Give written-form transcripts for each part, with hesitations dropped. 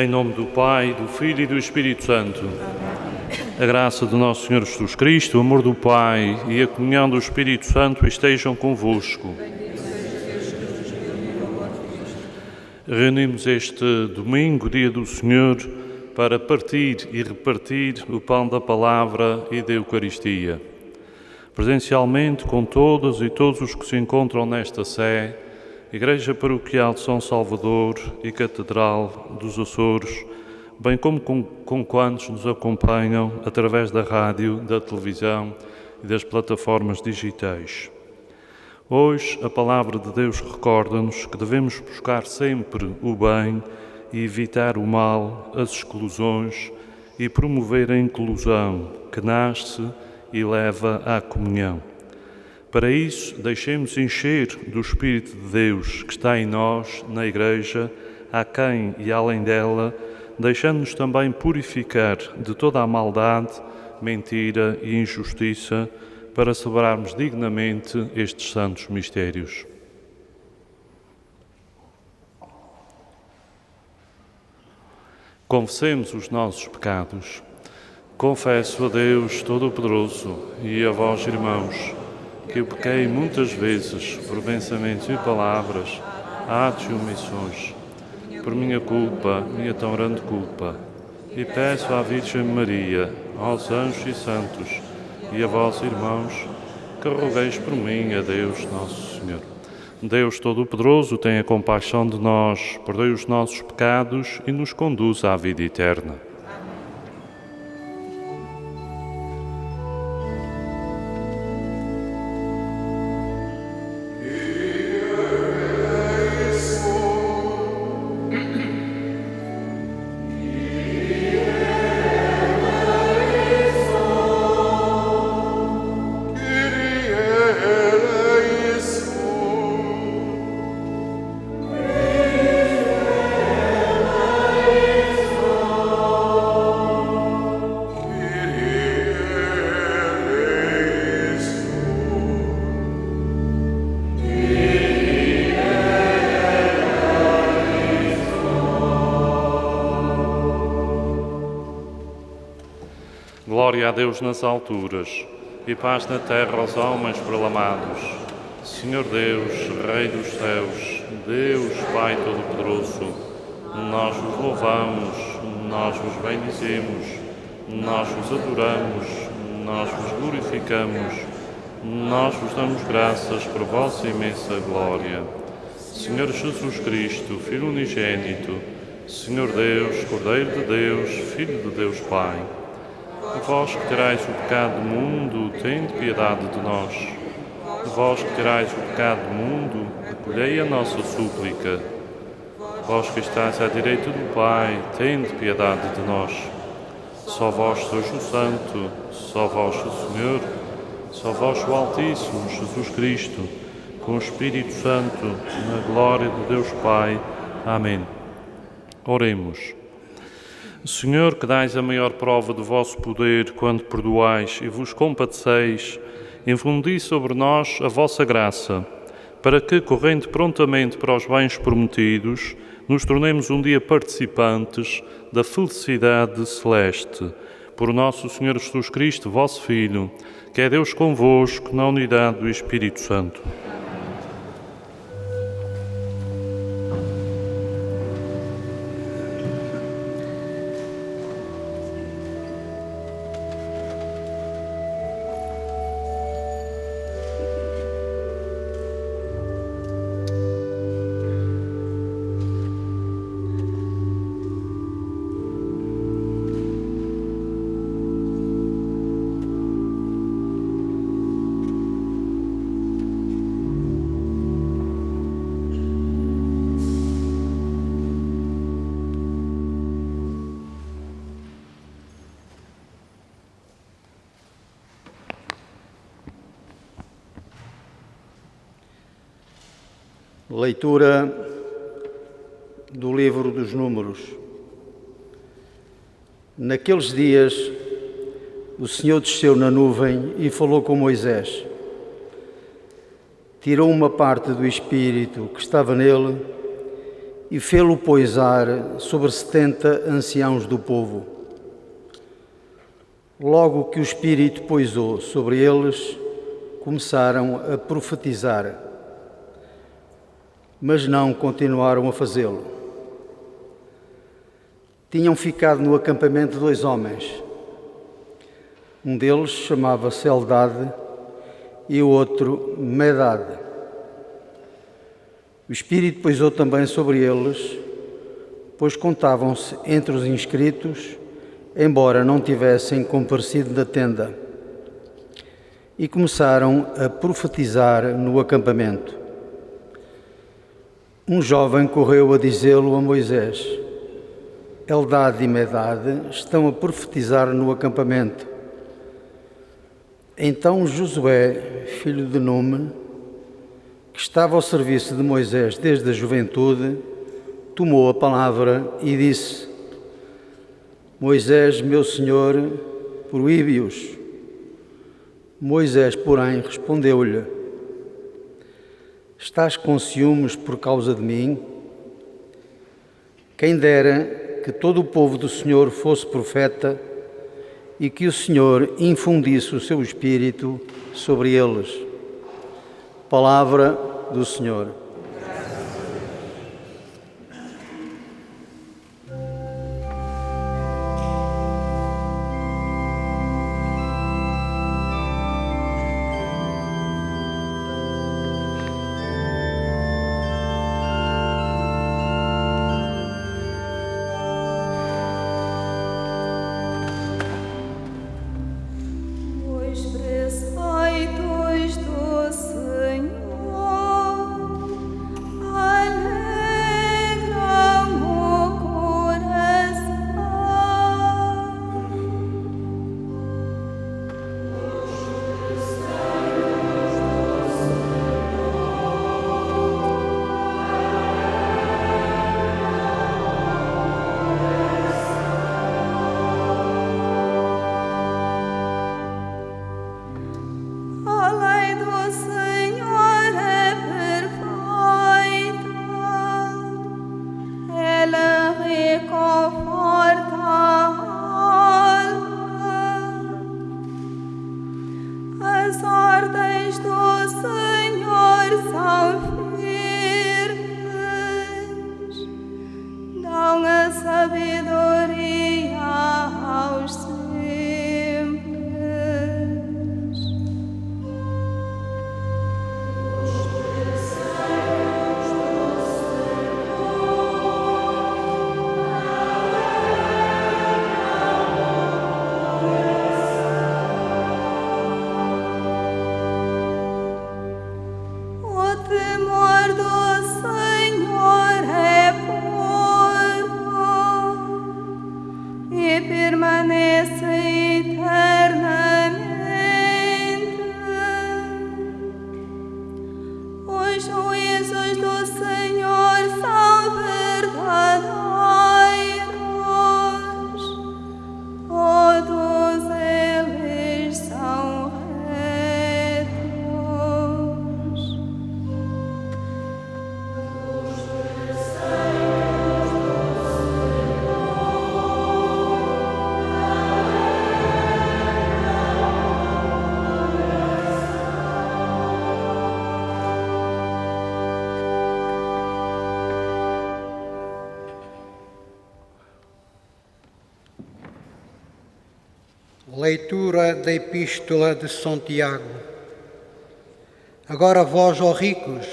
Em nome do Pai, do Filho e do Espírito Santo. A graça do nosso Senhor Jesus Cristo, o amor do Pai e a comunhão do Espírito Santo estejam convosco. Reunimos este domingo, dia do Senhor, para partir e repartir o pão da palavra e da Eucaristia. Presencialmente, com todas e todos os que se encontram nesta sé, Igreja Paroquial de São Salvador e Catedral dos Açores, bem como com quantos nos acompanham através da rádio, da televisão e das plataformas digitais. Hoje, a Palavra de Deus recorda-nos que devemos buscar sempre o bem e evitar o mal, as exclusões e promover a inclusão que nasce e leva à comunhão. Para isso, deixemos encher do Espírito de Deus que está em nós, na Igreja, a quem e além dela, deixando-nos também purificar de toda a maldade, mentira e injustiça, para celebrarmos dignamente estes santos mistérios. Confessemos os nossos pecados. Confesso a Deus Todo-Poderoso e a vós, irmãos, que eu pequei muitas vezes por pensamentos e palavras, atos e omissões, por minha culpa, minha tão grande culpa, e peço à Virgem Maria, aos anjos e santos, e a vós, irmãos, que rogueis por mim a Deus Nosso Senhor. Deus Todo-Poderoso, tenha compaixão de nós, perdoe os nossos pecados e nos conduza à vida eterna. Glória a Deus nas alturas e paz na terra aos homens proclamados. Senhor Deus, Rei dos céus, Deus Pai Todo-Poderoso, nós vos louvamos, nós vos bendizemos, nós vos adoramos, nós vos glorificamos, nós vos damos graças por vossa imensa glória. Senhor Jesus Cristo, Filho unigênito, Senhor Deus, Cordeiro de Deus, Filho de Deus Pai, vós que tirais o pecado do mundo, tende piedade de nós. Vós que tirais o pecado do mundo, acolhei a nossa súplica. Vós que estáis à direita do Pai, tende piedade de nós. Só vós sois o Santo, só vós o Senhor, só vós o Altíssimo, Jesus Cristo, com o Espírito Santo, na glória de Deus Pai. Amém. Oremos. Senhor, que dais a maior prova do vosso poder quando perdoais e vos compadeceis, infundi sobre nós a vossa graça, para que, correndo prontamente para os bens prometidos, nos tornemos um dia participantes da felicidade celeste. Por nosso Senhor Jesus Cristo, vosso Filho, que é Deus convosco, na unidade do Espírito Santo. Leitura do livro dos Números. Naqueles dias, o Senhor desceu na nuvem e falou com Moisés. Tirou uma parte do Espírito que estava nele e fê-lo poisar sobre 70 anciãos do povo. Logo que o Espírito poisou sobre eles, começaram a profetizar, mas não continuaram a fazê-lo. Tinham ficado no acampamento 2 homens. Um deles chamava-se Eldade e o outro Medade. O Espírito poisou também sobre eles, pois contavam-se entre os inscritos, embora não tivessem comparecido da tenda, e começaram a profetizar no acampamento. Um jovem correu a dizê-lo a Moisés: Eldade e Medade estão a profetizar no acampamento. Então Josué, filho de Nume, que estava ao serviço de Moisés desde a juventude, tomou a palavra e disse: Moisés, meu senhor, proíbe-os. Moisés, porém, respondeu-lhe: Estás com ciúmes por causa de mim? Quem dera que todo o povo do Senhor fosse profeta e que o Senhor infundisse o seu Espírito sobre eles. Palavra do Senhor. Leitura da Epístola de São Tiago. Agora vós, ó ricos,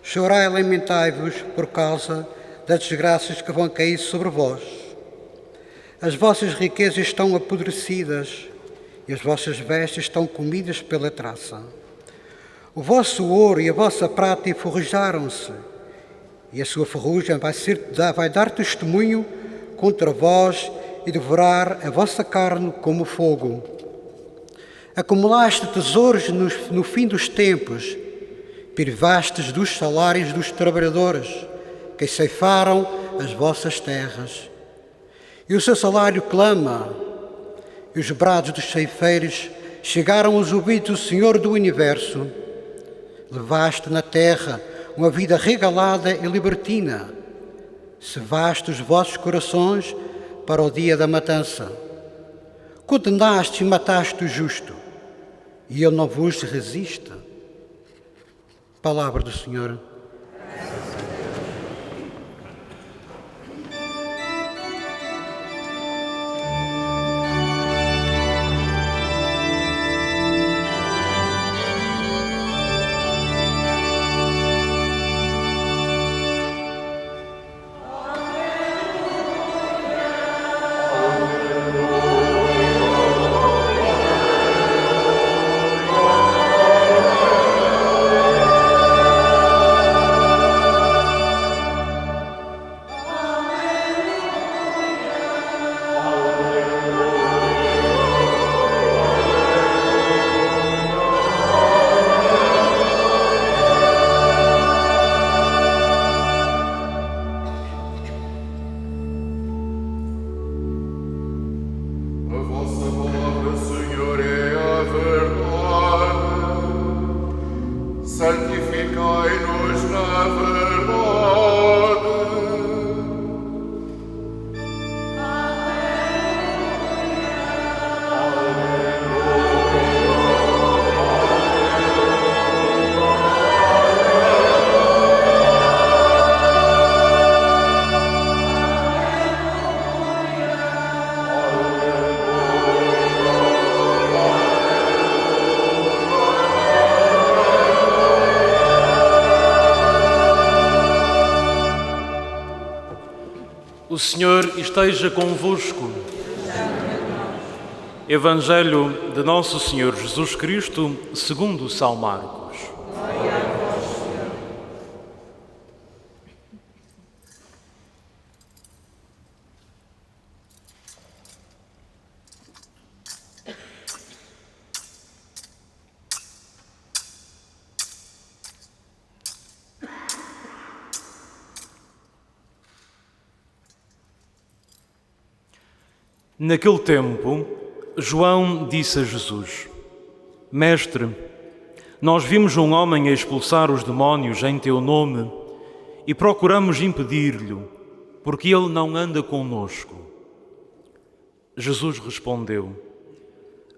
chorai e lamentai-vos por causa das desgraças que vão cair sobre vós. As vossas riquezas estão apodrecidas e as vossas vestes estão comidas pela traça. O vosso ouro e a vossa prata enferrujaram-se, e a sua ferrugem vai dar testemunho contra vós e devorar a vossa carne como fogo. Acumulaste tesouros no fim dos tempos, privastes dos salários dos trabalhadores, que ceifaram as vossas terras. E o seu salário clama, e os brados dos ceifeiros chegaram aos ouvidos do Senhor do Universo. Levaste na terra uma vida regalada e libertina, se vastos os vossos corações para o dia da matança. Condenaste e mataste o justo, e ele não vos resiste. Palavra do Senhor. Santificai-nos na verdade. O Senhor esteja convosco. Evangelho de Nosso Senhor Jesus Cristo, segundo São Marcos. Naquele tempo, João disse a Jesus: Mestre, nós vimos um homem a expulsar os demónios em teu nome e procuramos impedir-lhe, porque ele não anda conosco. Jesus respondeu: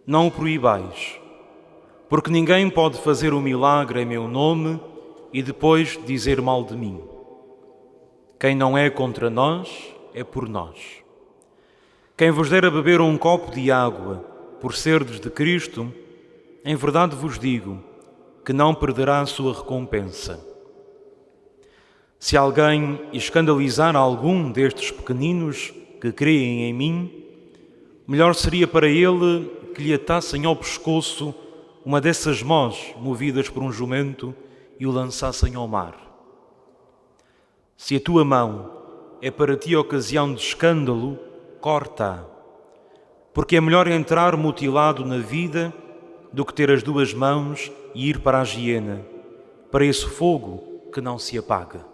Não o proibais, porque ninguém pode fazer um milagre em meu nome e depois dizer mal de mim. Quem não é contra nós, é por nós. Quem vos der a beber um copo de água, por serdes de Cristo, em verdade vos digo que não perderá a sua recompensa. Se alguém escandalizar algum destes pequeninos que creem em mim, melhor seria para ele que lhe atassem ao pescoço uma dessas mós movidas por um jumento e o lançassem ao mar. Se a tua mão é para ti ocasião de escândalo, corta-a, porque é melhor entrar mutilado na vida do que ter as duas mãos e ir para a hiena, para esse fogo que não se apaga.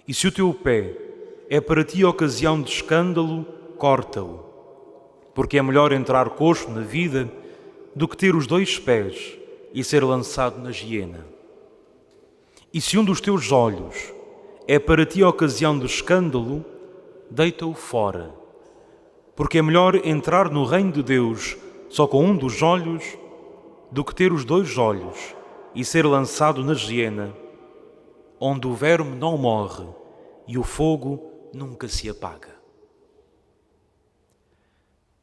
E se o teu pé é para ti ocasião de escândalo, corta-o, porque é melhor entrar coxo na vida do que ter os dois pés e ser lançado na hiena. E se um dos teus olhos é para ti ocasião de escândalo, deita-o fora, porque é melhor entrar no reino de Deus só com um dos olhos do que ter os dois olhos e ser lançado na hiena, onde o verme não morre e o fogo nunca se apaga.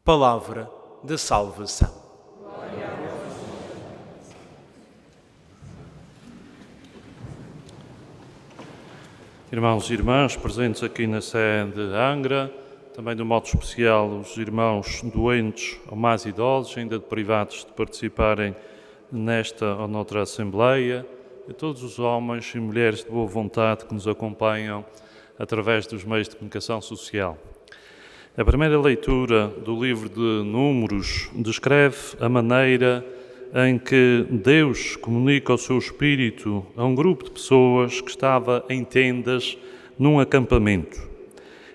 Palavra da salvação. Irmãos e irmãs presentes aqui na sede de Angra, também de um modo especial os irmãos doentes ou mais idosos, ainda privados de participarem nesta ou noutra Assembleia, e todos os homens e mulheres de boa vontade que nos acompanham através dos meios de comunicação social. A primeira leitura do livro de Números descreve a maneira em que Deus comunica o seu Espírito a um grupo de pessoas que estava em tendas num acampamento.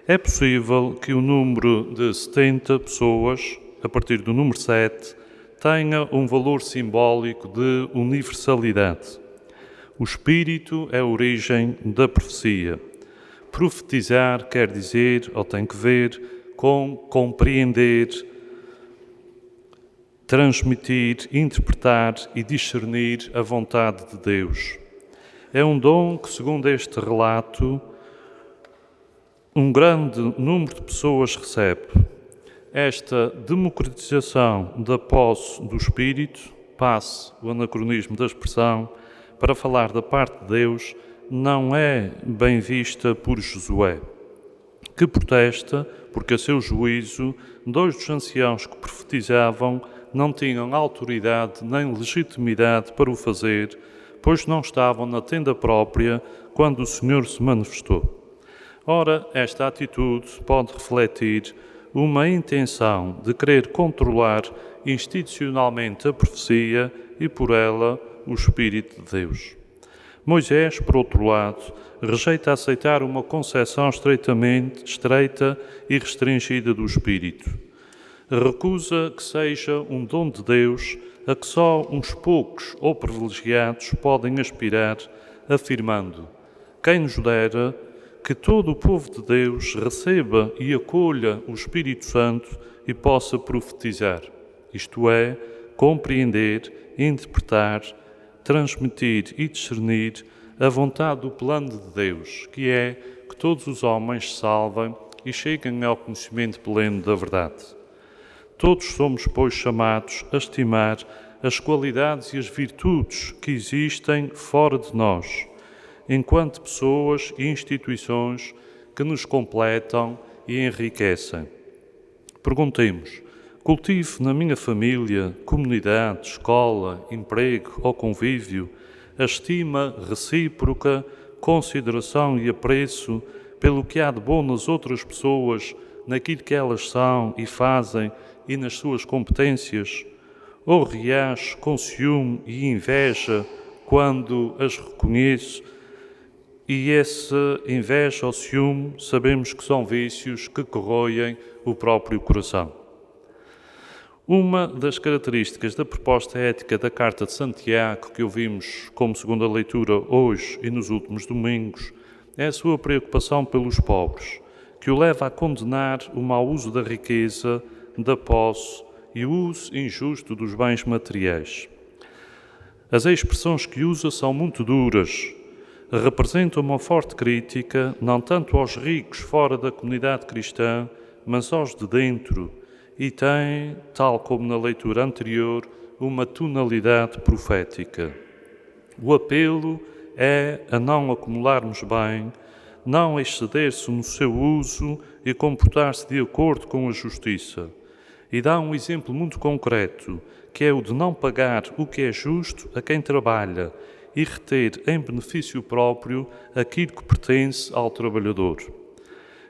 É possível que o número de 70 pessoas, a partir do número 7, tenha um valor simbólico de universalidade. O Espírito é a origem da profecia. Profetizar quer dizer, ou tem que ver, com compreender, transmitir, interpretar e discernir a vontade de Deus. É um dom que, segundo este relato, um grande número de pessoas recebe. Esta democratização da posse do Espírito, passe o anacronismo da expressão, para falar da parte de Deus, não é bem vista por Josué, que protesta porque, a seu juízo, 2 dos anciãos que profetizavam não tinham autoridade nem legitimidade para o fazer, pois não estavam na tenda própria quando o Senhor se manifestou. Ora, esta atitude pode refletir uma intenção de querer controlar institucionalmente a profecia e, por ela, o Espírito de Deus. Moisés, por outro lado, rejeita aceitar uma concepção estreita e restringida do Espírito. Recusa que seja um dom de Deus a que só uns poucos ou privilegiados podem aspirar, afirmando: quem nos dera que todo o povo de Deus receba e acolha o Espírito Santo e possa profetizar, isto é, compreender, interpretar, transmitir e discernir a vontade do plano de Deus, que é que todos os homens se salvem e cheguem ao conhecimento pleno da verdade. Todos somos, pois, chamados a estimar as qualidades e as virtudes que existem fora de nós, enquanto pessoas e instituições que nos completam e enriquecem. Perguntemos: cultivo na minha família, comunidade, escola, emprego ou convívio a estima recíproca, consideração e apreço pelo que há de bom nas outras pessoas, naquilo que elas são e fazem e nas suas competências? Ou reajo com ciúme e inveja quando as reconheço? E essa inveja ou ciúme sabemos que são vícios que corroem o próprio coração. Uma das características da proposta ética da Carta de Santiago, que ouvimos como segunda leitura hoje e nos últimos domingos, é a sua preocupação pelos pobres, que o leva a condenar o mau uso da riqueza, da posse e o uso injusto dos bens materiais. As expressões que usa são muito duras, representam uma forte crítica, não tanto aos ricos fora da comunidade cristã, mas aos de dentro, e tem, tal como na leitura anterior, uma tonalidade profética. O apelo é a não acumularmos bem, não exceder-se no seu uso e comportar-se de acordo com a justiça. E dá um exemplo muito concreto, que é o de não pagar o que é justo a quem trabalha e reter em benefício próprio aquilo que pertence ao trabalhador.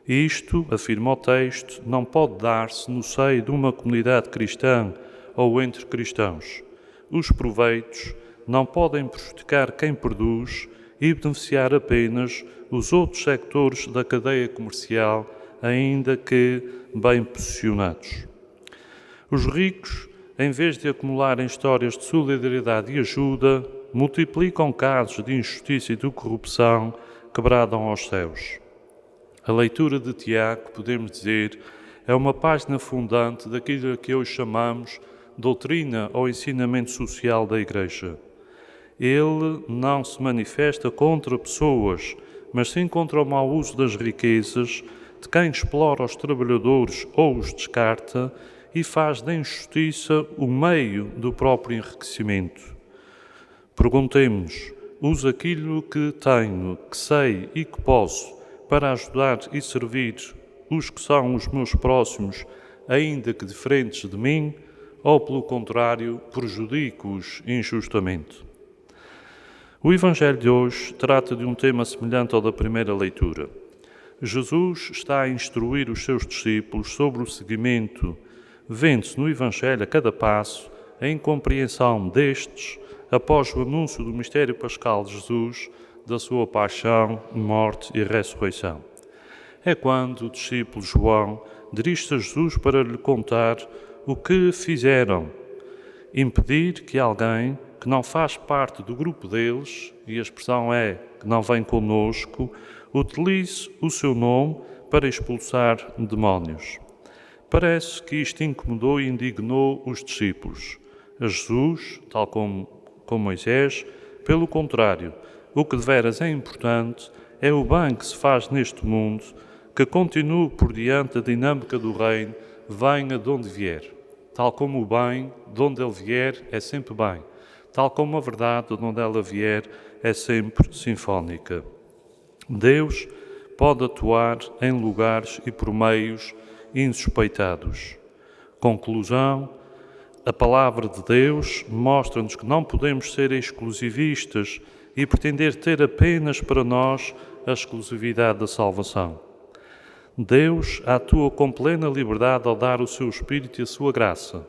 Isto, afirma o texto, não pode dar-se no seio de uma comunidade cristã ou entre cristãos. Os proveitos não podem prejudicar quem produz e beneficiar apenas os outros sectores da cadeia comercial, ainda que bem posicionados. Os ricos, em vez de acumularem histórias de solidariedade e ajuda, multiplicam casos de injustiça e de corrupção que bradam aos céus. A leitura de Tiago, podemos dizer, é uma página fundante daquilo que hoje chamamos doutrina ou ensinamento social da Igreja. Ele não se manifesta contra pessoas, mas sim contra o mau uso das riquezas, de quem explora os trabalhadores ou os descarta e faz da injustiça o meio do próprio enriquecimento. Perguntemos: uso aquilo que tenho, que sei e que posso para ajudar e servir os que são os meus próximos, ainda que diferentes de mim, ou, pelo contrário, prejudico-os injustamente? O Evangelho de hoje trata de um tema semelhante ao da primeira leitura. Jesus está a instruir os seus discípulos sobre o seguimento, vendo-se no Evangelho a cada passo a incompreensão destes após o anúncio do mistério pascal de Jesus, da sua paixão, morte e ressurreição. É quando o discípulo João dirige-se a Jesus para lhe contar o que fizeram: impedir que alguém que não faz parte do grupo deles, e a expressão é que não vem conosco, utilize o seu nome para expulsar demónios. Parece que isto incomodou e indignou os discípulos. A Jesus, tal como Moisés, pelo contrário, o que deveras é importante é o bem que se faz neste mundo, que continue por diante da dinâmica do reino, venha de onde vier. Tal como o bem, de onde ele vier, é sempre bem. Tal como a verdade, de onde ela vier, é sempre sinfónica. Deus pode atuar em lugares e por meios insuspeitados. Conclusão: a palavra de Deus mostra-nos que não podemos ser exclusivistas e pretender ter apenas para nós a exclusividade da salvação. Deus atua com plena liberdade ao dar o seu Espírito e a sua graça.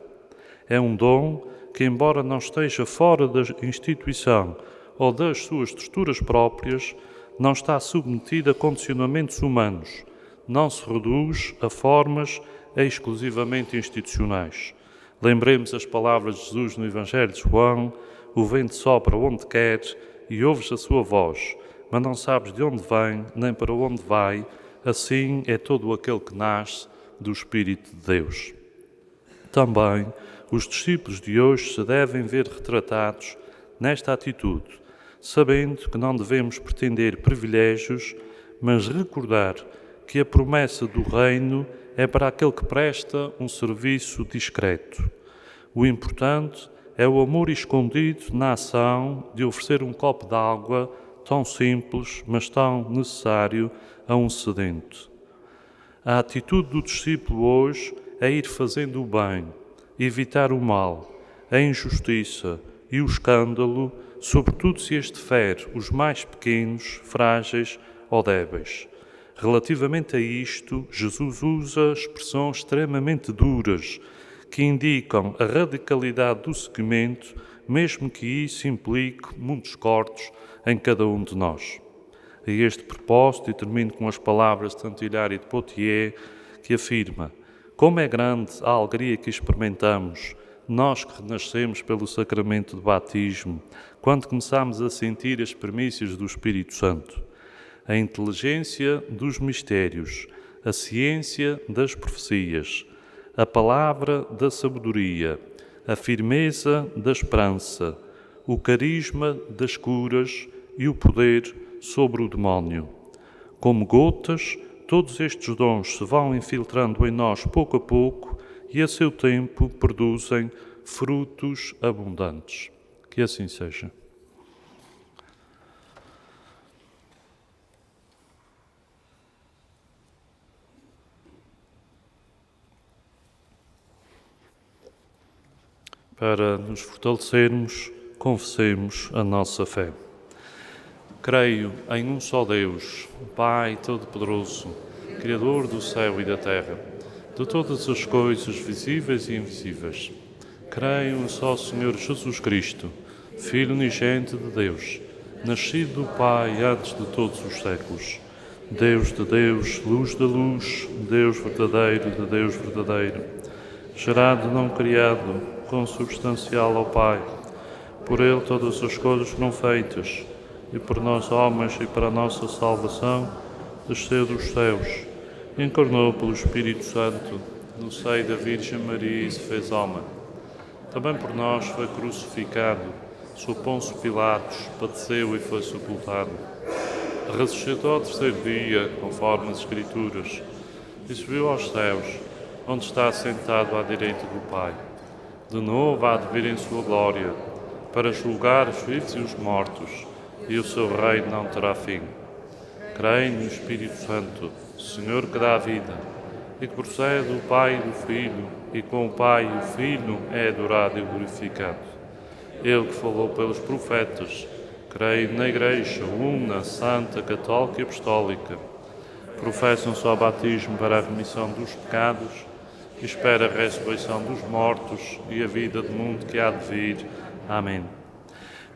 É um dom que, embora não esteja fora da instituição ou das suas estruturas próprias, não está submetido a condicionamentos humanos, não se reduz a formas exclusivamente institucionais. Lembremos as palavras de Jesus no Evangelho de João: o vento sopra onde quer e ouves a sua voz, mas não sabes de onde vem nem para onde vai. Assim é todo aquele que nasce do Espírito de Deus. Também os discípulos de hoje se devem ver retratados nesta atitude, sabendo que não devemos pretender privilégios, mas recordar que a promessa do reino é para aquele que presta um serviço discreto. O importante é o amor escondido na ação de oferecer um copo de água, tão simples, mas tão necessário a um sedento. A atitude do discípulo hoje é ir fazendo o bem, evitar o mal, a injustiça e o escândalo, sobretudo se este fere os mais pequenos, frágeis ou débeis. Relativamente a isto, Jesus usa expressões extremamente duras que indicam a radicalidade do seguimento, mesmo que isso implique muitos cortes em cada um de nós. A este propósito, e termino com as palavras de Santo Hilário de Poitiers, que afirma: como é grande a alegria que experimentamos, nós que renascemos pelo sacramento do batismo, quando começamos a sentir as primícias do Espírito Santo. A inteligência dos mistérios, a ciência das profecias, a palavra da sabedoria, a firmeza da esperança, o carisma das curas e o poder sobre o demónio. Como gotas, todos estes dons se vão infiltrando em nós pouco a pouco e, a seu tempo, produzem frutos abundantes. Que assim seja. Para nos fortalecermos, confessemos a nossa fé. Creio em um só Deus, Pai Todo-Poderoso, Criador do céu e da terra, de todas as coisas visíveis e invisíveis. Creio em um só Senhor Jesus Cristo, Filho unigênito de Deus, nascido do Pai antes de todos os séculos. Deus de Deus, luz da luz, Deus verdadeiro de Deus verdadeiro, gerado não criado, consubstancial ao Pai. Por Ele todas as coisas foram feitas, e por nós homens e para a nossa salvação desceu dos céus, encarnou pelo Espírito Santo no seio da Virgem Maria e se fez homem. Também por nós foi crucificado, sob Pôncio Pilatos, padeceu e foi sepultado. Ressuscitou ao terceiro dia, conforme as Escrituras, e subiu aos céus, onde está assentado à direita do Pai. De novo há de vir em sua glória, para julgar os vivos e os mortos, e o seu reino não terá fim. Creio no Espírito Santo, Senhor que dá a vida, e que procede do Pai e do Filho, e com o Pai e o Filho é adorado e glorificado. Ele que falou pelos profetas, creio na Igreja, una, santa, católica e apostólica. Professo um só batismo para a remissão dos pecados, e espero a ressurreição dos mortos e a vida do mundo que há de vir. Amém.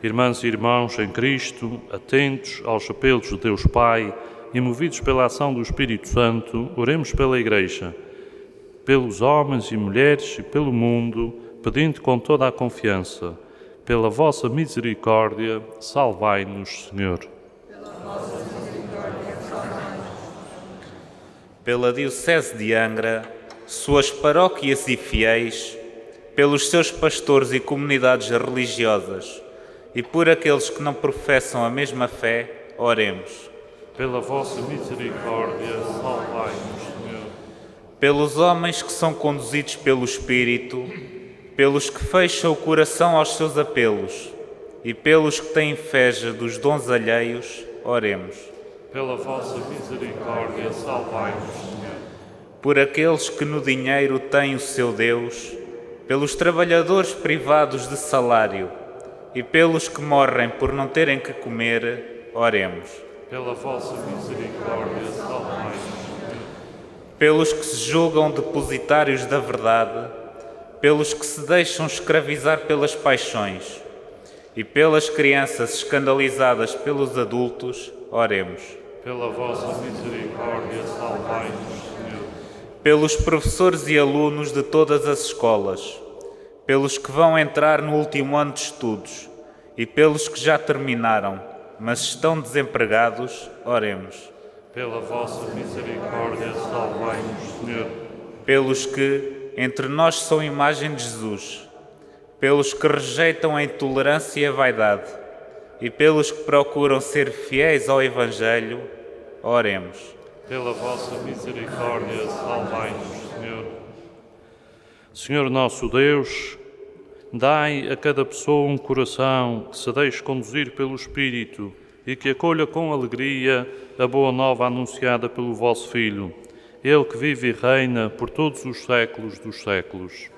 Irmãs e irmãos em Cristo, atentos aos apelos de Deus Pai e movidos pela ação do Espírito Santo, oremos pela Igreja, pelos homens e mulheres e pelo mundo, pedindo com toda a confiança Pela vossa misericórdia, salvai-nos, Senhor. Pela Diocese de Angra, suas paróquias e fiéis, pelos seus pastores e comunidades religiosas e por aqueles que não professam a mesma fé, oremos. Pela vossa misericórdia, salvai-nos, Senhor. Pelos homens que são conduzidos pelo Espírito, pelos que fecham o coração aos seus apelos e pelos que têm inveja dos dons alheios, oremos. Pela vossa misericórdia, salvai-nos, Senhor. Por aqueles que no dinheiro têm o seu Deus, pelos trabalhadores privados de salário e pelos que morrem por não terem que comer, oremos. Pela vossa misericórdia, salvai-nos, Senhor. Pelos que se julgam depositários da verdade, pelos que se deixam escravizar pelas paixões e pelas crianças escandalizadas pelos adultos, oremos. Pela vossa misericórdia, salvai-nos, Senhor. Pelos professores e alunos de todas as escolas, pelos que vão entrar no último ano de estudos e pelos que já terminaram, mas estão desempregados, oremos. Pela vossa misericórdia, salvai-nos, Senhor. Pelos que entre nós são imagem de Jesus, pelos que rejeitam a intolerância e a vaidade e pelos que procuram ser fiéis ao Evangelho, oremos. Pela vossa misericórdia, salvai-nos, Senhor. Senhor nosso Deus, dai a cada pessoa um coração que se deixe conduzir pelo Espírito e que acolha com alegria a boa nova anunciada pelo vosso Filho, Ele que vive e reina por todos os séculos dos séculos.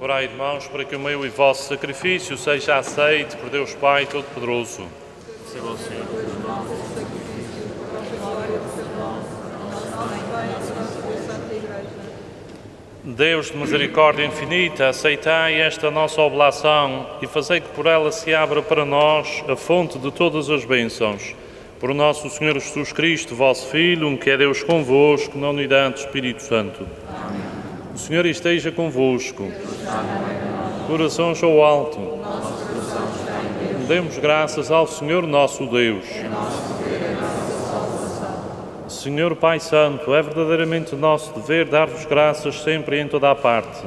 Orai, irmãos, para que o meu e vosso sacrifício seja aceito por Deus Pai Todo-Poderoso. Saiba o Senhor. Deus de misericórdia infinita, aceitai esta nossa oblação e fazei que por ela se abra para nós a fonte de todas as bênçãos. Por nosso Senhor Jesus Cristo, vosso Filho, um que é Deus convosco, na unidade do Espírito Santo. O Senhor esteja convosco. Corações ao alto. Demos graças ao Senhor nosso Deus. Senhor Pai Santo, é verdadeiramente nosso dever dar-vos graças sempre e em toda a parte.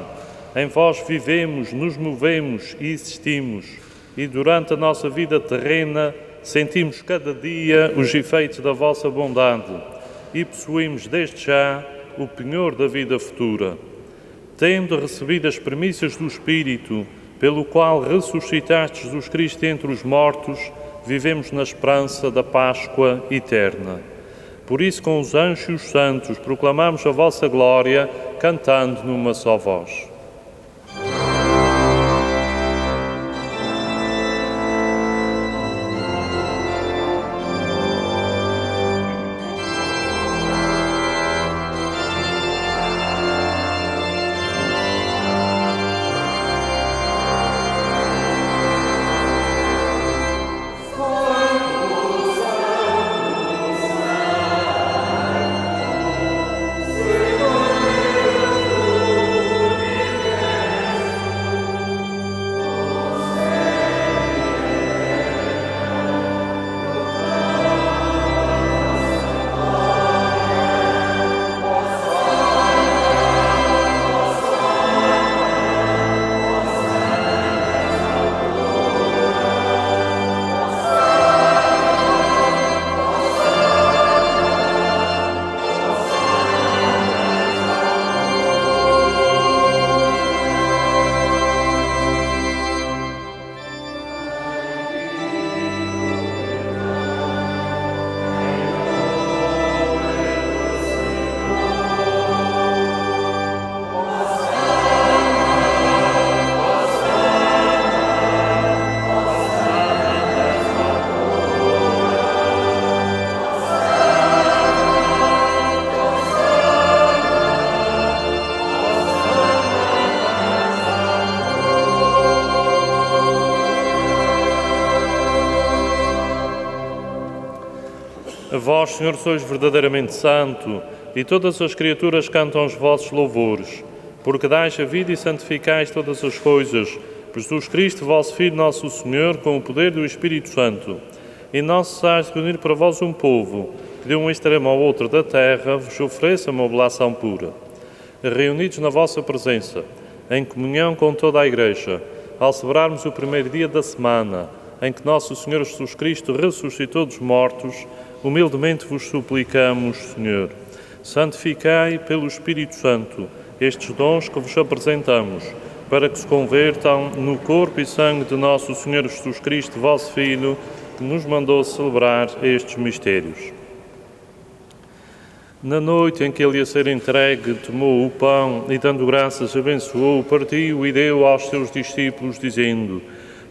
Em vós vivemos, nos movemos e existimos, e durante a nossa vida terrena sentimos cada dia os efeitos da vossa bondade e possuímos desde já o penhor da vida futura. Tendo recebido as premissas do Espírito, pelo qual ressuscitaste Jesus Cristo entre os mortos, vivemos na esperança da Páscoa eterna. Por isso, com os anjos e os santos, proclamamos a vossa glória, cantando numa só voz. Vós, Senhor, sois verdadeiramente santo, e todas as criaturas cantam os vossos louvores, porque dais a vida e santificais todas as coisas, por Jesus Cristo, vosso Filho, nosso Senhor, com o poder do Espírito Santo. E não cessais de reunir para vós um povo, que de um extremo ao outro da terra vos ofereça uma oblação pura. Reunidos na vossa presença, em comunhão com toda a Igreja, ao celebrarmos o primeiro dia da semana, em que nosso Senhor Jesus Cristo ressuscitou dos mortos, humildemente vos suplicamos, Senhor, santificai pelo Espírito Santo estes dons que vos apresentamos, para que se convertam no corpo e sangue de nosso Senhor Jesus Cristo, vosso Filho, que nos mandou celebrar estes mistérios. Na noite em que ele ia ser entregue, tomou o pão e, dando graças, abençoou, partiu e deu aos seus discípulos, dizendo: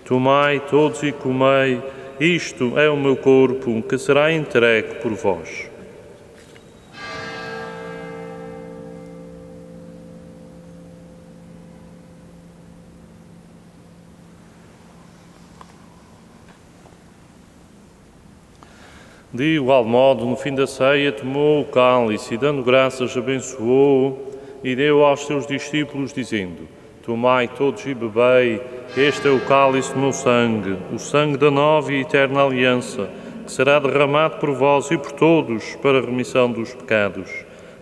Tomai todos e comei, isto é o meu corpo, que será entregue por vós. De igual modo, no fim da ceia, tomou o cálice e, dando graças, abençoou e deu aos seus discípulos, dizendo: Tomai todos e bebei, este é o cálice do meu sangue, o sangue da nova e eterna aliança, que será derramado por vós e por todos para a remissão dos pecados.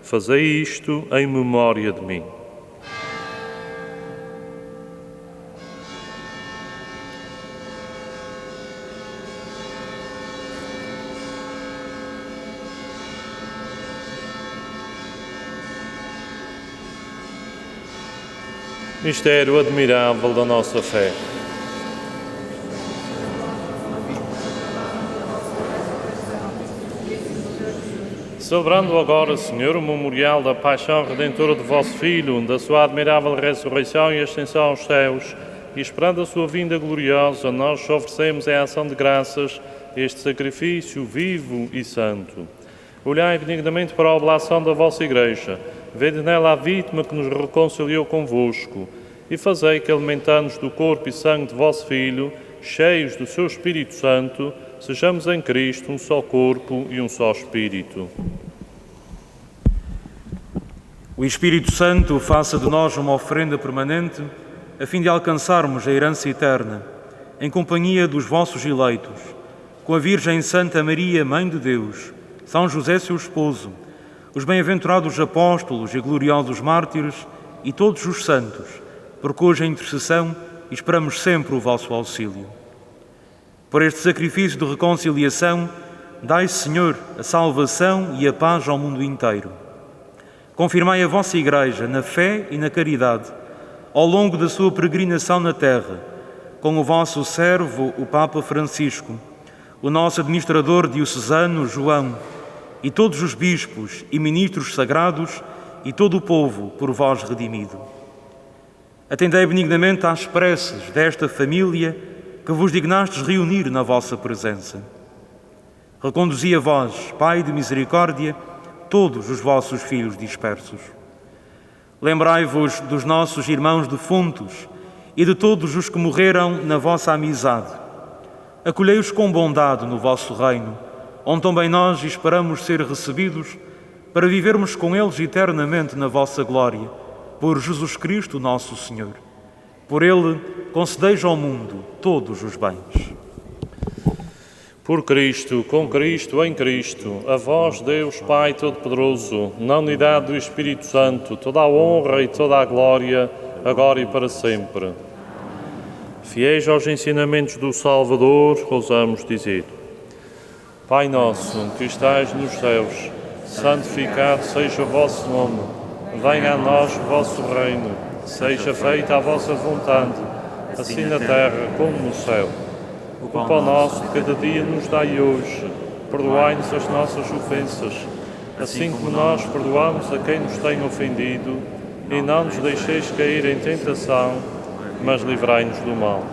Fazei isto em memória de mim. Mistério admirável da nossa fé. Celebrando agora, Senhor, o memorial da paixão redentora do vosso Filho, da sua admirável ressurreição e ascensão aos céus, e esperando a sua vinda gloriosa, nós oferecemos em ação de graças este sacrifício vivo e santo. Olhai benignamente para a oblação da vossa Igreja, vede nela a vítima que nos reconciliou convosco, e fazei que, alimentando-nos do corpo e sangue de vosso Filho, cheios do seu Espírito Santo, sejamos em Cristo um só corpo e um só Espírito. O Espírito Santo faça de nós uma oferenda permanente, a fim de alcançarmos a herança eterna, em companhia dos vossos eleitos, com a Virgem Santa Maria, Mãe de Deus, São José, seu esposo, os bem-aventurados apóstolos e gloriosos mártires e todos os santos, por cuja intercessão esperamos sempre o vosso auxílio. Por este sacrifício de reconciliação, dai, Senhor, a salvação e a paz ao mundo inteiro. Confirmai a vossa Igreja na fé e na caridade, ao longo da sua peregrinação na terra, com o vosso servo, o Papa Francisco, o nosso administrador diocesano, João, e todos os bispos e ministros sagrados e todo o povo por vós redimido. Atendei benignamente às preces desta família que vos dignastes reunir na vossa presença. Reconduzi a vós, Pai de misericórdia, todos os vossos filhos dispersos. Lembrai-vos dos nossos irmãos defuntos e de todos os que morreram na vossa amizade. Acolhei-os com bondade no vosso reino, onde também nós esperamos ser recebidos para vivermos com eles eternamente na vossa glória, por Jesus Cristo nosso Senhor. Por Ele, concedeis ao mundo todos os bens. Por Cristo, com Cristo, em Cristo, a vós, Deus Pai Todo-Poderoso, na unidade do Espírito Santo, toda a honra e toda a glória, agora e para sempre. Fiéis aos ensinamentos do Salvador, ousamos dizer: Pai nosso, que estais nos céus, santificado seja o vosso nome. Venha a nós o vosso reino. Seja feita a vossa vontade, assim na terra como no céu. O pão nosso de cada dia nos dai hoje. Perdoai-nos as nossas ofensas, assim como nós perdoamos a quem nos tem ofendido. E não nos deixeis cair em tentação, mas livrai-nos do mal.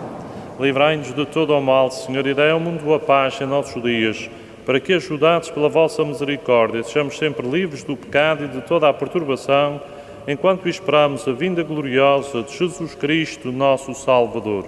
Livrai-nos de todo o mal, Senhor, e dai ao mundo a paz em nossos dias, para que, ajudados pela vossa misericórdia, sejamos sempre livres do pecado e de toda a perturbação, enquanto esperamos a vinda gloriosa de Jesus Cristo, nosso Salvador.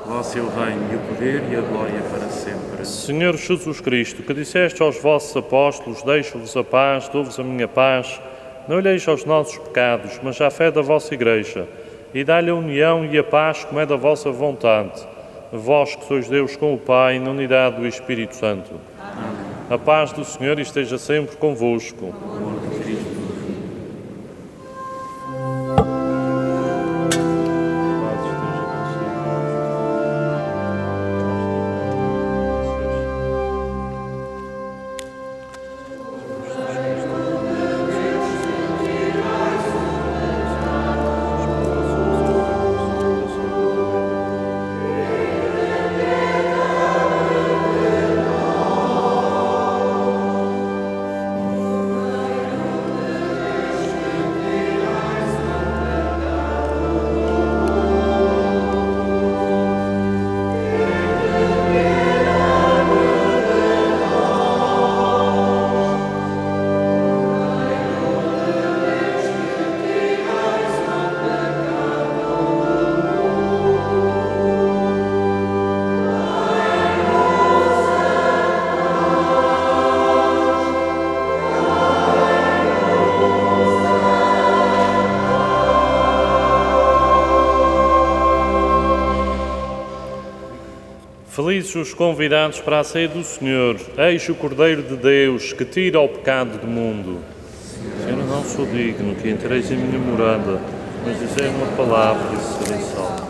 Vosso é o reino e o poder e a glória para sempre. Senhor Jesus Cristo, que disseste aos vossos apóstolos: deixo-vos a paz, dou-vos a minha paz, não olheis aos nossos pecados, mas à fé da vossa Igreja, e dá-lhe a união e a paz como é da vossa vontade. Vós que sois Deus com o Pai, na unidade do Espírito Santo. Amém. A paz do Senhor esteja sempre convosco. Felizes os convidados para a ceia do Senhor. Eis o Cordeiro de Deus que tira o pecado do mundo. Senhor, eu não sou digno que entreis em minha morada, mas dizei uma palavra e serei salvo.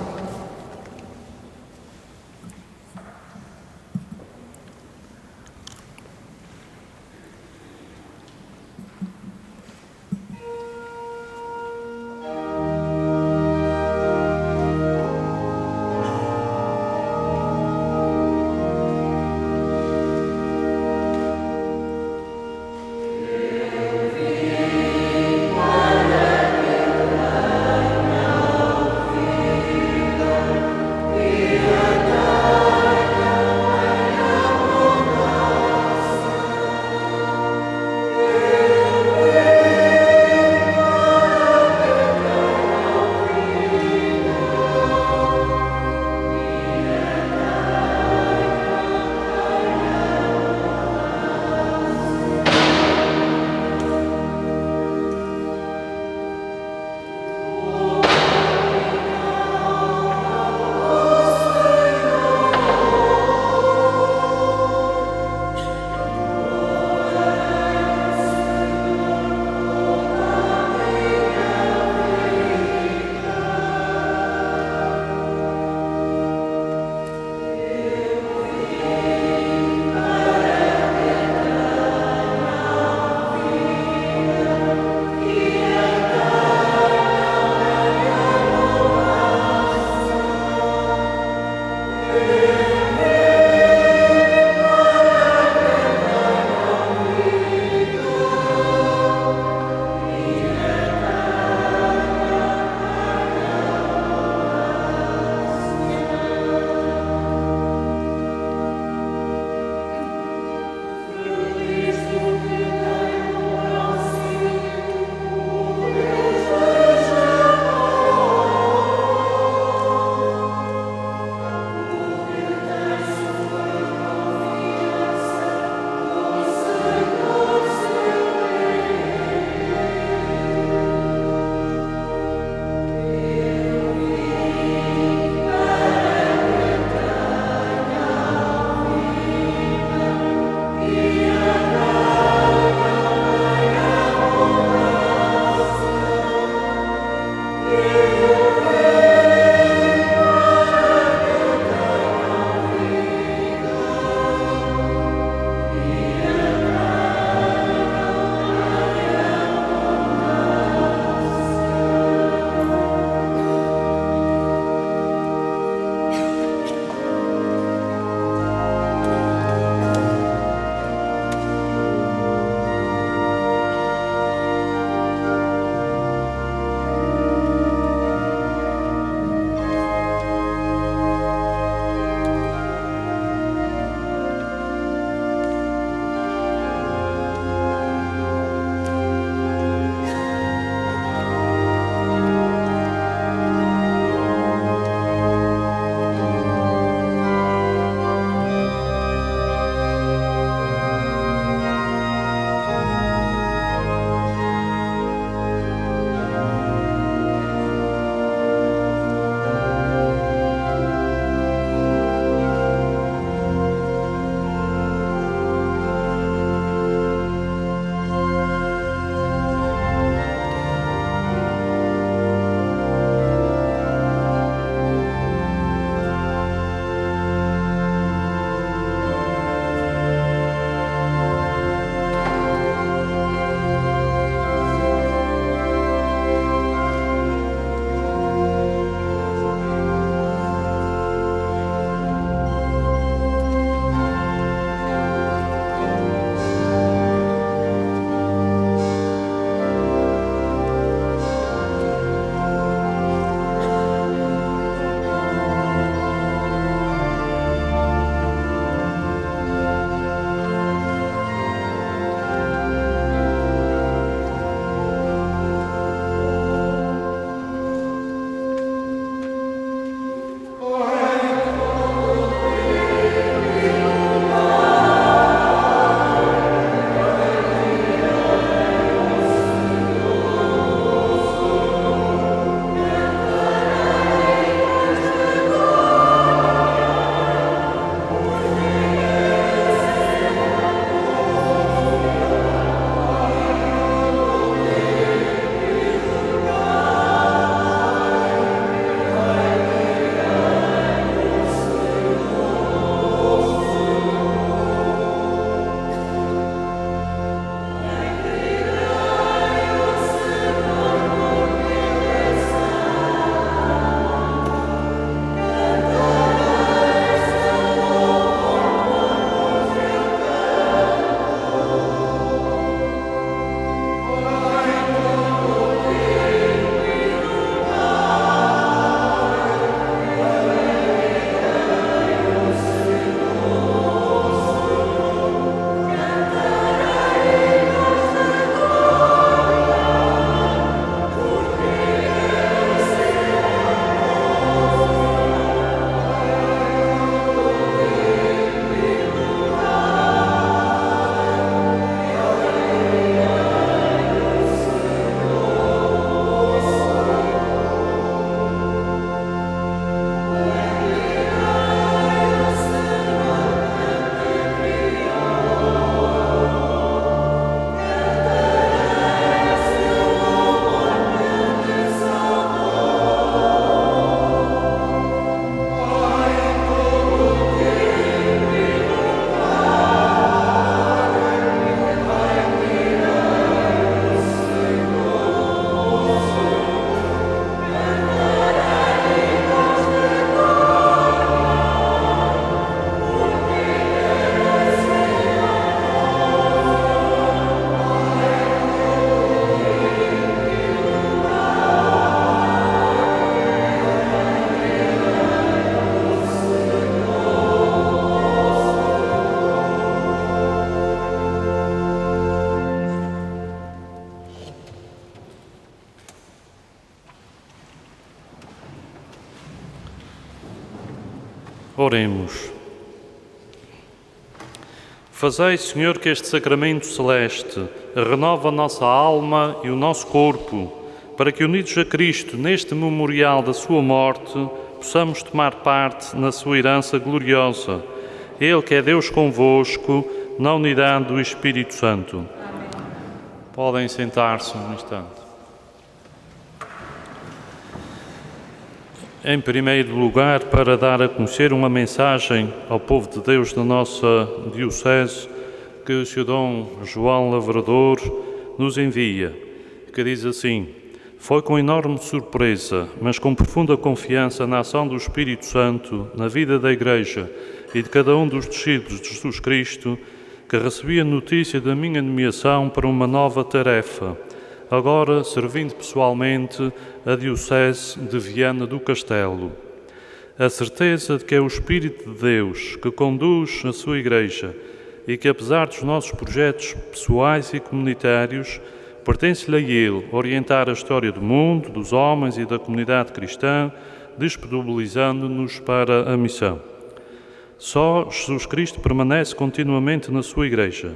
Oremos. Fazei, Senhor, que este sacramento celeste renova a nossa alma e o nosso corpo, para que, unidos a Cristo neste memorial da sua morte, possamos tomar parte na sua herança gloriosa. Ele que é Deus convosco, na unidade do Espírito Santo. Amém. Podem sentar-se um instante. Em primeiro lugar, para dar a conhecer uma mensagem ao povo de Deus da nossa Diocese, que o Sr. Dom João Lavrador nos envia, que diz assim: foi com enorme surpresa, mas com profunda confiança na ação do Espírito Santo, na vida da Igreja e de cada um dos discípulos de Jesus Cristo, que recebi a notícia da minha nomeação para uma nova tarefa, agora servindo pessoalmente a Diocese de Viana do Castelo. A certeza de que é o Espírito de Deus que conduz a sua Igreja e que, apesar dos nossos projetos pessoais e comunitários, pertence-lhe a Ele orientar a história do mundo, dos homens e da comunidade cristã, disponibilizando-nos para a missão. Só Jesus Cristo permanece continuamente na sua Igreja.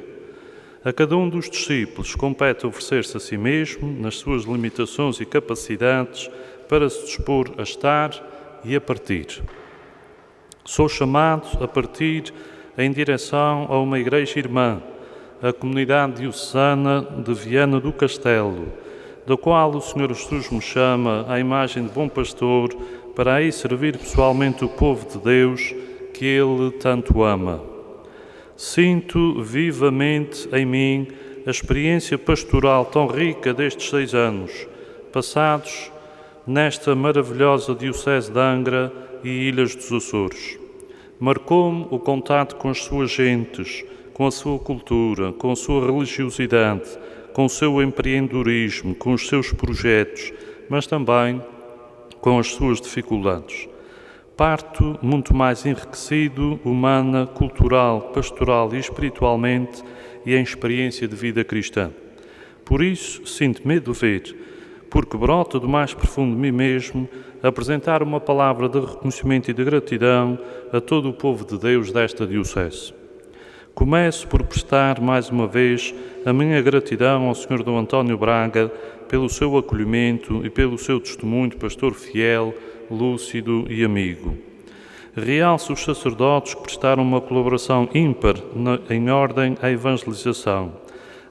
A cada um dos discípulos compete oferecer-se a si mesmo, nas suas limitações e capacidades, para se dispor a estar e a partir. Sou chamado a partir em direção a uma Igreja irmã, a comunidade diocesana de Viana do Castelo, da qual o Senhor Jesus me chama à imagem de bom pastor, para aí servir pessoalmente o povo de Deus que Ele tanto ama. Sinto vivamente em mim a experiência pastoral tão rica destes 6 anos, passados nesta maravilhosa Diocese de Angra e Ilhas dos Açores. Marcou-me o contato com as suas gentes, com a sua cultura, com a sua religiosidade, com o seu empreendedorismo, com os seus projetos, mas também com as suas dificuldades. Parto muito mais enriquecido, humana, cultural, pastoral e espiritualmente e em experiência de vida cristã. Por isso, sinto-me dever, porque brota do mais profundo de mim mesmo, apresentar uma palavra de reconhecimento e de gratidão a todo o povo de Deus desta Diocese. Começo por prestar, mais uma vez, a minha gratidão ao Sr. Dom António Braga pelo seu acolhimento e pelo seu testemunho de pastor fiel, lúcido e amigo. Realço os sacerdotes que prestaram uma colaboração ímpar em ordem à evangelização,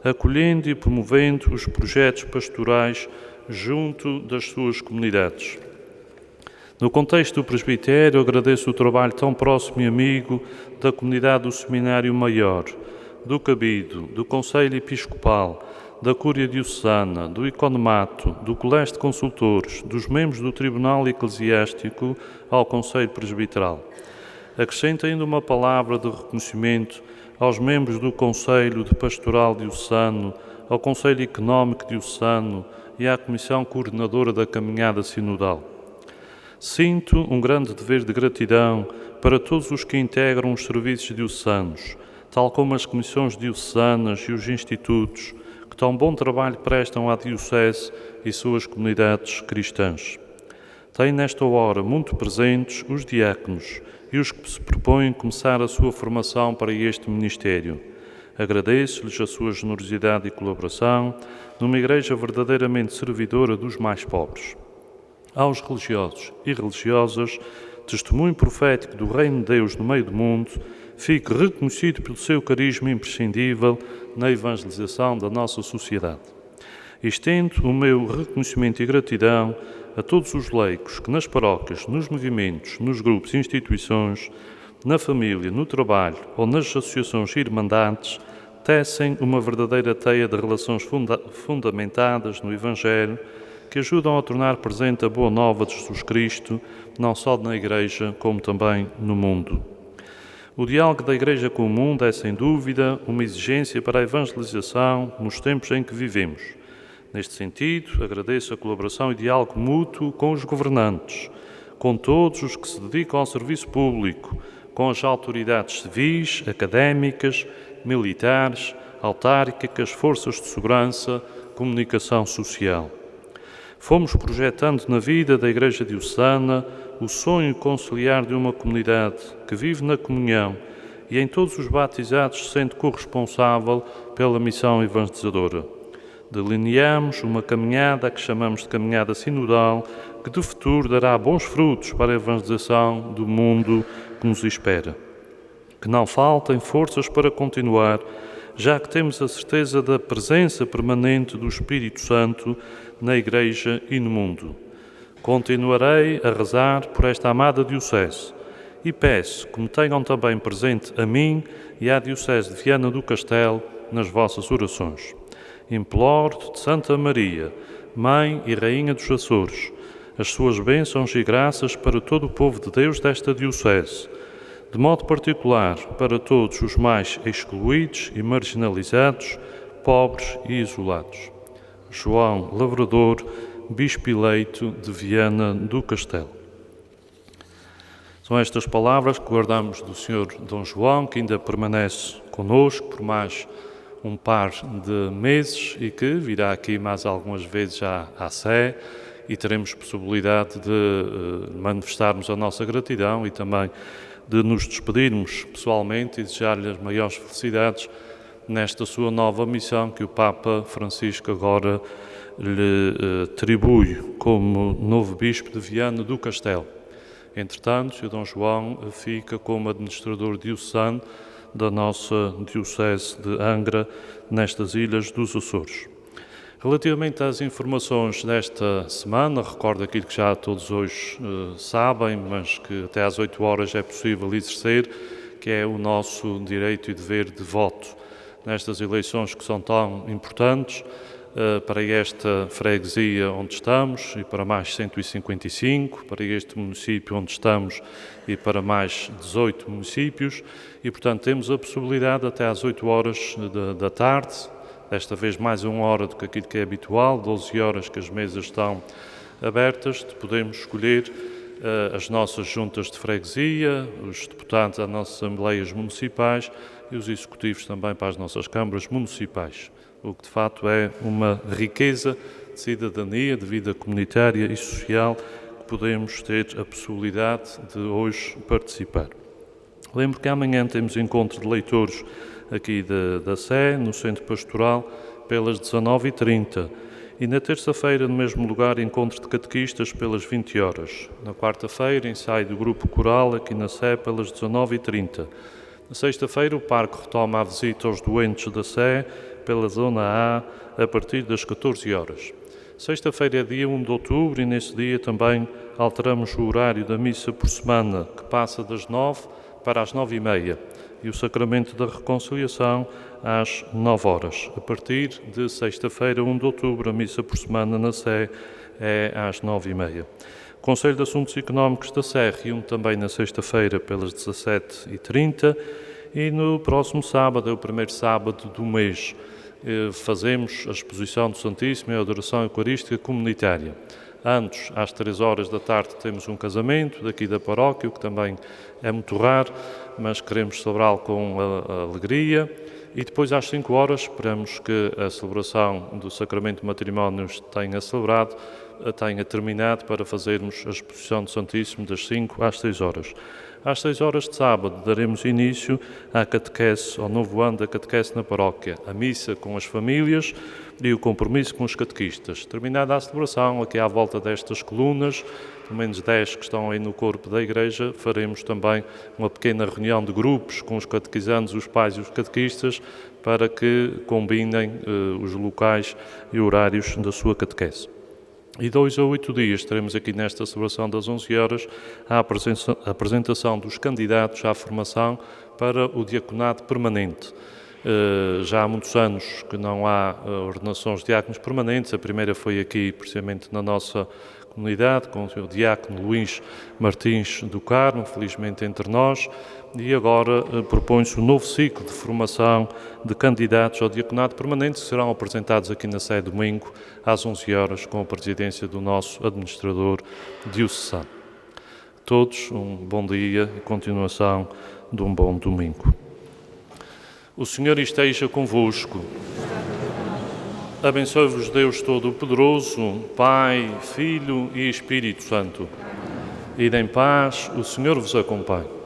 acolhendo e promovendo os projetos pastorais junto das suas comunidades. No contexto do presbitério, agradeço o trabalho tão próximo e amigo da comunidade do Seminário Maior, do Cabido, do Conselho Episcopal, da Cúria Diocesana, do Economato, do Colégio de Consultores, dos membros do Tribunal Eclesiástico ao Conselho Presbiteral. Acrescento ainda uma palavra de reconhecimento aos membros do Conselho de Pastoral Diocesano, ao Conselho Económico Diocesano e à Comissão Coordenadora da Caminhada Sinodal. Sinto um grande dever de gratidão para todos os que integram os serviços diocesanos, tal como as comissões diocesanas e os institutos, que tão bom trabalho prestam à Diocese e suas comunidades cristãs. Tenho nesta hora muito presentes os diáconos e os que se propõem começar a sua formação para este ministério. Agradeço-lhes a sua generosidade e colaboração numa Igreja verdadeiramente servidora dos mais pobres. Aos religiosos e religiosas, testemunho profético do Reino de Deus no meio do mundo, fique reconhecido pelo seu carisma imprescindível na evangelização da nossa sociedade. Estendo o meu reconhecimento e gratidão a todos os leigos que nas paróquias, nos movimentos, nos grupos e instituições, na família, no trabalho ou nas associações e irmandades, tecem uma verdadeira teia de relações fundamentadas no Evangelho, que ajudam a tornar presente a boa nova de Jesus Cristo, não só na Igreja, como também no mundo. O diálogo da Igreja com o mundo é, sem dúvida, uma exigência para a evangelização nos tempos em que vivemos. Neste sentido, agradeço a colaboração e diálogo mútuo com os governantes, com todos os que se dedicam ao serviço público, com as autoridades civis, académicas, militares, autárquicas, forças de segurança, comunicação social. Fomos projetando na vida da Igreja Diocesana o sonho conciliar de uma comunidade que vive na comunhão e em todos os batizados se sente corresponsável pela missão evangelizadora. Delineamos uma caminhada que chamamos de caminhada sinodal, que de futuro dará bons frutos para a evangelização do mundo que nos espera. Que não faltem forças para continuar, já que temos a certeza da presença permanente do Espírito Santo na Igreja e no mundo. Continuarei a rezar por esta amada Diocese e peço que me tenham também presente a mim e à Diocese de Viana do Castelo nas vossas orações. Imploro de Santa Maria, Mãe e Rainha dos Açores, as suas bênçãos e graças para todo o povo de Deus desta Diocese, de modo particular para todos os mais excluídos e marginalizados, pobres e isolados. João Lavrador, Bispo eleito de Viana do Castelo. São estas palavras que guardamos do Sr. Dom João, que ainda permanece conosco por mais um par de meses e que virá aqui mais algumas vezes à Sé e teremos possibilidade de manifestarmos a nossa gratidão e também de nos despedirmos pessoalmente e desejar-lhe as maiores felicidades nesta sua nova missão que o Papa Francisco agora lhe atribui como novo Bispo de Viana do Castelo. Entretanto, o Dom João fica como administrador diocesano da nossa Diocese de Angra, nestas Ilhas dos Açores. Relativamente às informações desta semana, recordo aquilo que já todos hoje sabem, mas que até às 8 horas é possível exercer, que é o nosso direito e dever de voto nestas eleições que são tão importantes para esta freguesia onde estamos e para mais 155, para este município onde estamos e para mais 18 municípios e, portanto, temos a possibilidade até às 8 horas da tarde, desta vez mais 1 hora do que aquilo que é habitual, 12 horas que as mesas estão abertas, de podermos escolher as nossas juntas de freguesia, os deputados às nossas assembleias municipais e os executivos também para as nossas câmaras municipais, o que de facto é uma riqueza de cidadania, de vida comunitária e social que podemos ter a possibilidade de hoje participar. Lembro que amanhã temos encontro de leitores aqui da Sé, no Centro Pastoral, pelas 19h30. E na terça-feira, no mesmo lugar, encontro de catequistas pelas 20 horas. Na quarta-feira, ensaio do grupo coral aqui na Sé pelas 19h30. Na sexta-feira, o Parque retoma a visita aos doentes da Sé pela Zona A a partir das 14 horas. Sexta-feira é dia 1 de outubro e nesse dia também alteramos o horário da missa por semana, que passa das 9 para as 9h30 e o Sacramento da Reconciliação às 9 horas. A partir de sexta-feira, 1 de outubro, a missa por semana na Sé é às 9h30. O Conselho de Assuntos Económicos da Sé reúne também na sexta-feira pelas 17h30 e no próximo sábado, é o primeiro sábado do mês, fazemos a exposição do Santíssimo e a adoração eucarística comunitária. Antes, às 3 horas da tarde, temos um casamento daqui da paróquia, o que também é muito raro, mas queremos celebrá-lo com alegria. E depois, às 5 horas, esperamos que a celebração do Sacramento de Matrimónios tenha terminado para fazermos a exposição do Santíssimo das 5 às 6 horas. Às 6 horas de sábado daremos início à catequese, ao novo ano da catequese na paróquia, a missa com as famílias e o compromisso com os catequistas. Terminada a celebração, aqui à volta destas colunas, pelo menos 10 que estão aí no corpo da igreja, faremos também uma pequena reunião de grupos com os catequizandos, os pais e os catequistas, para que combinem os locais e horários da sua catequese. E 2 a 8 dias teremos aqui nesta celebração das 11 horas a apresentação dos candidatos à formação para o diaconato permanente. Já há muitos anos que não há ordenações de diáconos permanentes. A primeira foi aqui, precisamente na nossa comunidade, com o diácono Luís Martins do Carmo, felizmente entre nós, e agora propõe-se um novo ciclo de formação de candidatos ao diaconato permanente que serão apresentados aqui na Sé domingo às 11 horas com a presidência do nosso administrador diocesano. Todos um bom dia e continuação de um bom domingo. O Senhor esteja convosco. Abençoe-vos Deus Todo-Poderoso, Pai, Filho e Espírito Santo. Ide em paz, o Senhor vos acompanhe.